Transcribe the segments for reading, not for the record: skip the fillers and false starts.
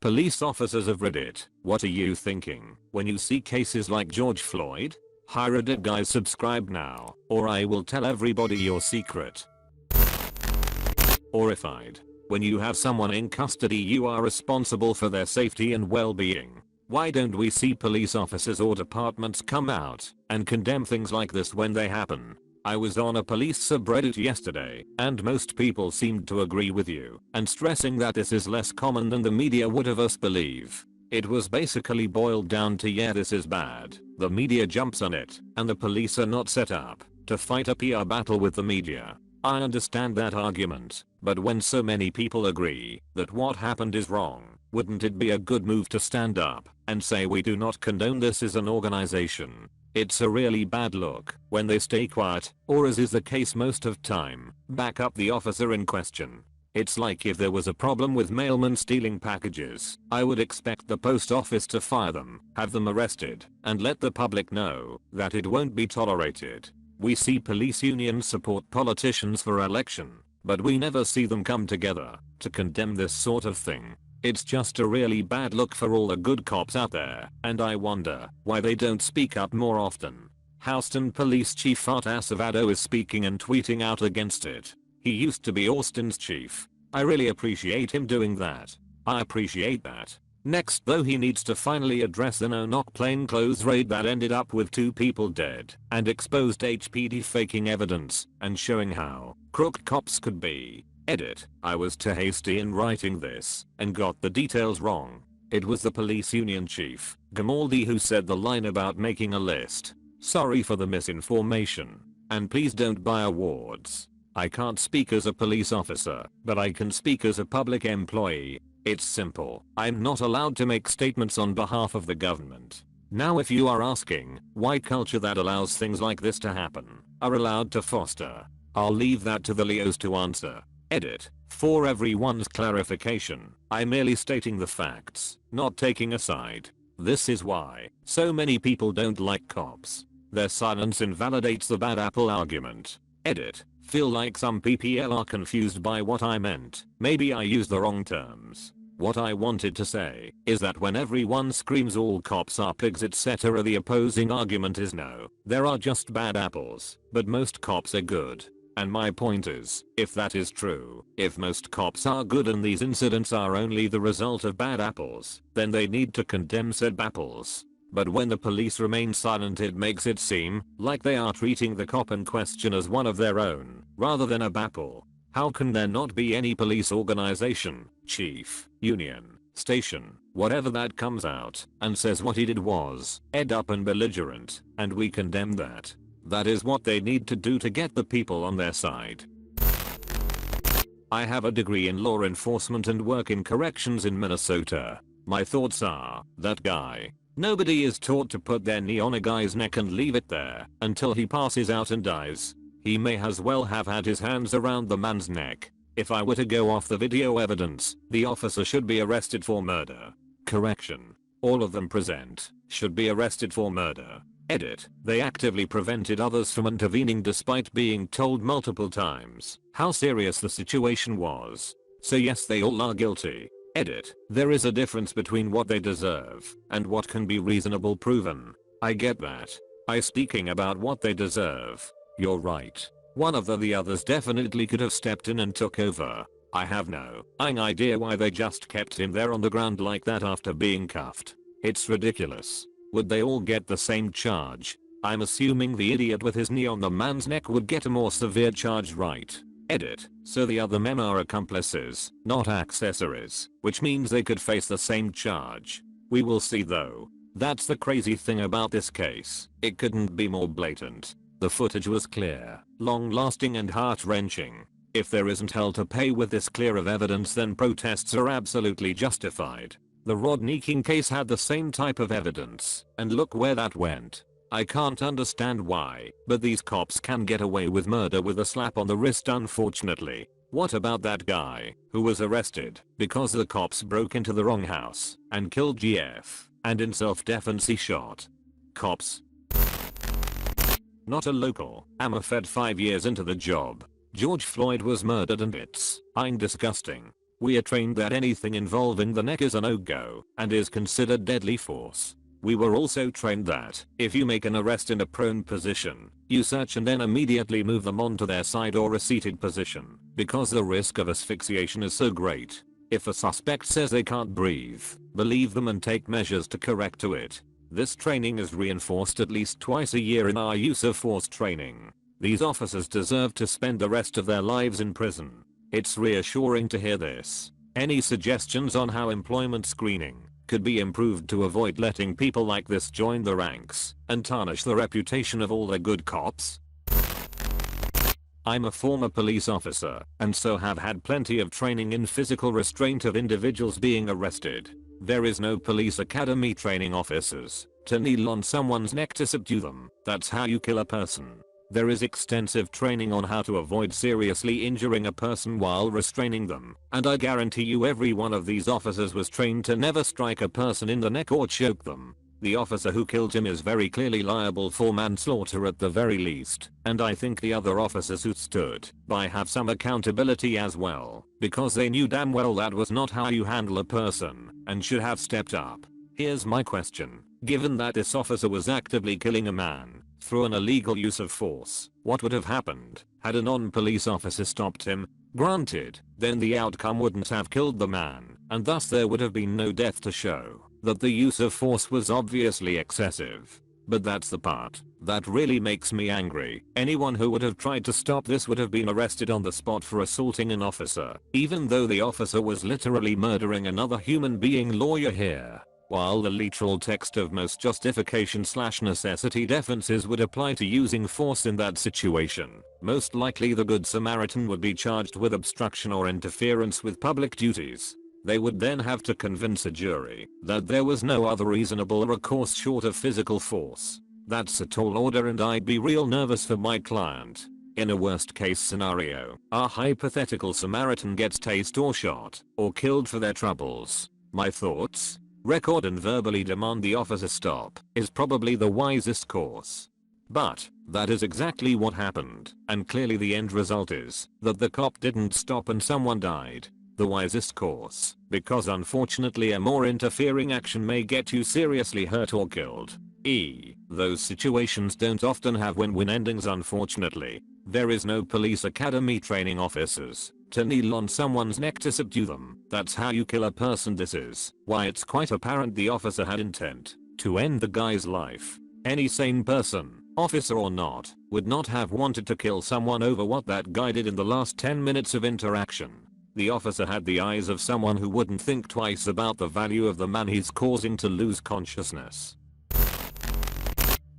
Police officers of Reddit, what are you thinking when you see cases like George Floyd? Hi Reddit guys, subscribe now, or I will tell everybody your secret. Horrified. When you have someone in custody, you are responsible for their safety and well-being. Why don't we see police officers or departments come out and condemn things like this when they happen? I was on a police subreddit yesterday, and most people seemed to agree with you and stressing that this is less common than the media would have us believe. It was basically boiled down to, yeah, this is bad, the media jumps on it, and the police are not set up to fight a PR battle with the media. I understand that argument, but when so many people agree that what happened is wrong, wouldn't it be a good move to stand up and say we do not condone this as an organization? It's a really bad look when they stay quiet, or as is the case most of time, back up the officer in question. It's like if there was a problem with mailmen stealing packages, I would expect the post office to fire them, have them arrested, and let the public know that it won't be tolerated. We see police unions support politicians for election, but we never see them come together to condemn this sort of thing. It's just a really bad look for all the good cops out there, and I wonder why they don't speak up more often. Houston Police Chief Art Acevedo is speaking and tweeting out against it. He used to be Austin's chief. I really appreciate him doing that. I appreciate that. Next though, he needs to finally address the no-knock plainclothes raid that ended up with 2 people dead and exposed HPD faking evidence and showing how crooked cops could be. Edit. I was too hasty in writing this and got the details wrong. It was the police union chief, Gamaldi, who said the line about making a list. Sorry for the misinformation. And please don't buy awards. I can't speak as a police officer, but I can speak as a public employee. It's simple. I'm not allowed to make statements on behalf of the government. Now if you are asking why culture that allows things like this to happen are allowed to foster, I'll leave that to the Leos to answer. Edit. For everyone's clarification, I'm merely stating the facts, not taking a side. This is why so many people don't like cops. Their silence invalidates the bad apple argument. Edit. Feel like some PPL are confused by what I meant. Maybe I used the wrong terms. What I wanted to say is that when everyone screams all cops are pigs etc., the opposing argument is no, there are just bad apples, but most cops are good. And my point is, if that is true, if most cops are good and these incidents are only the result of bad apples, then they need to condemn said apples. But when the police remain silent, it makes it seem like they are treating the cop in question as one of their own, rather than a bapple. How can there not be any police organization, chief, union, station, whatever that comes out and says what he did was ed up and belligerent, and we condemn that? That is what they need to do to get the people on their side. I have a degree in law enforcement and work in corrections in Minnesota. My thoughts are, that guy. Nobody is taught to put their knee on a guy's neck and leave it there until he passes out and dies. He may as well have had his hands around the man's neck. If I were to go off the video evidence, the officer should be arrested for murder. Correction. All of them present should be arrested for murder. Edit. They actively prevented others from intervening despite being told multiple times how serious the situation was. So yes, they all are guilty. Edit. There is a difference between what they deserve and what can be reasonable proven. I get that. Speaking about what they deserve, you're right. One of the others definitely could have stepped in and took over. I have no idea why they just kept him there on the ground like that after being cuffed. It's ridiculous. Would they all get the same charge? I'm assuming the idiot with his knee on the man's neck would get a more severe charge, right? Edit. So the other men are accomplices, not accessories, which means they could face the same charge. We will see though. That's the crazy thing about this case. It couldn't be more blatant. The footage was clear, long-lasting and heart-wrenching. If there isn't hell to pay with this clear of evidence, then protests are absolutely justified. The Rodney King case had the same type of evidence, and look where that went. I can't understand why, but these cops can get away with murder with a slap on the wrist, unfortunately. What about that guy who was arrested because the cops broke into the wrong house and killed GF, and in self-defense he shot cops? Not a local. I'm a Fed 5 years into the job. George Floyd was murdered and it's disgusting. We are trained that anything involving the neck is a no-go and is considered deadly force. We were also trained that if you make an arrest in a prone position, you search and then immediately move them onto their side or a seated position because the risk of asphyxiation is so great. If a suspect says they can't breathe, believe them and take measures to correct to it. This training is reinforced at least twice a year in our use of force training. These officers deserve to spend the rest of their lives in prison. It's reassuring to hear this. Any suggestions on how employment screening could be improved to avoid letting people like this join the ranks and tarnish the reputation of all the good cops? I'm a former police officer and so have had plenty of training in physical restraint of individuals being arrested. There is no police academy training officers to kneel on someone's neck to subdue them. That's how you kill a person. There is extensive training on how to avoid seriously injuring a person while restraining them, and I guarantee you every one of these officers was trained to never strike a person in the neck or choke them. The officer who killed him is very clearly liable for manslaughter at the very least, and I think the other officers who stood by have some accountability as well, because they knew damn well that was not how you handle a person, and should have stepped up. Here's my question. Given that this officer was actively killing a man through an illegal use of force, what would have happened had a non-police officer stopped him? Granted, then the outcome wouldn't have killed the man, and thus there would have been no death to show that the use of force was obviously excessive. But that's the part that really makes me angry. Anyone who would have tried to stop this would have been arrested on the spot for assaulting an officer, even though the officer was literally murdering another human being. Lawyer here. While the literal text of most justification/necessity defenses would apply to using force in that situation, most likely the Good Samaritan would be charged with obstruction or interference with public duties. They would then have to convince a jury that there was no other reasonable recourse short of physical force. That's a tall order and I'd be real nervous for my client. In a worst case scenario, our hypothetical Samaritan gets tased or shot or killed for their troubles. My thoughts? Record and verbally demand the officer stop is probably the wisest course. But that is exactly what happened, and clearly the end result is that the cop didn't stop and someone died. The wisest course, because unfortunately a more interfering action may get you seriously hurt or killed. Those situations don't often have win-win endings unfortunately. There is no police academy training officers to kneel on someone's neck to subdue them. That's how you kill a person. This is why it's quite apparent the officer had intent to end the guy's life. Any sane person, officer or not, would not have wanted to kill someone over what that guy did in the last 10 minutes of interaction. The officer had the eyes of someone who wouldn't think twice about the value of the man he's causing to lose consciousness.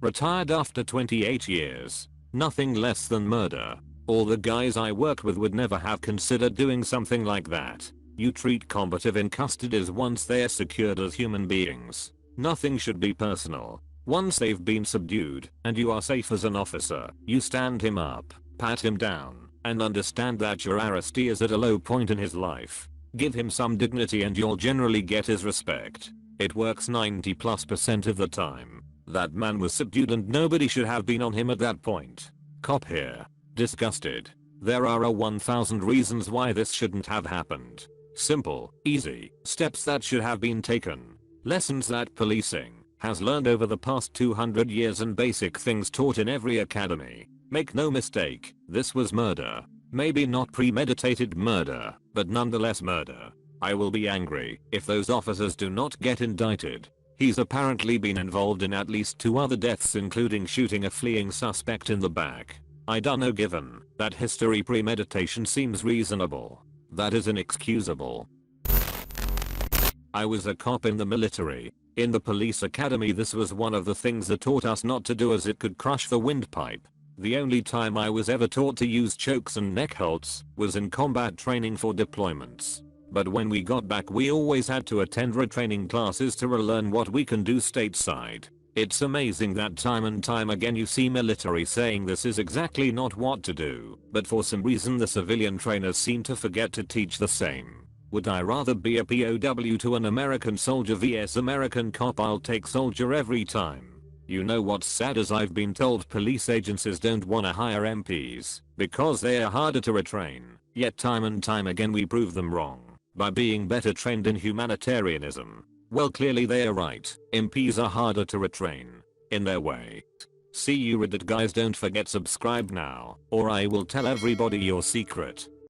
Retired after 28 years. Nothing less than murder. All the guys I worked with would never have considered doing something like that. You treat combative in custody once they are secured as human beings. Nothing should be personal. Once they've been subdued and you are safe as an officer, you stand him up, pat him down, and understand that your arrestee is at a low point in his life. Give him some dignity and you'll generally get his respect. It works 90+% of the time. That man was subdued and nobody should have been on him at that point. Cop here. Disgusted. There are 1,000 reasons why this shouldn't have happened. Simple, easy steps that should have been taken. Lessons that policing has learned over the past 200 years and basic things taught in every academy. Make no mistake, this was murder. Maybe not premeditated murder, but nonetheless murder. I will be angry if those officers do not get indicted. He's apparently been involved in at least 2 other deaths including shooting a fleeing suspect in the back. I dunno, given that history, premeditation seems reasonable. That is inexcusable. I was a cop in the military. In the police academy this was one of the things that taught us not to do as it could crush the windpipe. The only time I was ever taught to use chokes and neck holds was in combat training for deployments. But when we got back we always had to attend retraining classes to relearn what we can do stateside. It's amazing that time and time again you see military saying this is exactly not what to do, but for some reason the civilian trainers seem to forget to teach the same. Would I rather be a POW to an American soldier vs American cop? I'll take soldier every time. You know what's sad is I've been told police agencies don't wanna hire MPs because they are harder to retrain, yet time and time again we prove them wrong. by being better trained in humanitarianism. Well, clearly they are right. MPs are harder to retrain. In their way. See you Reddit guys, don't forget subscribe now, or I will tell everybody your secret.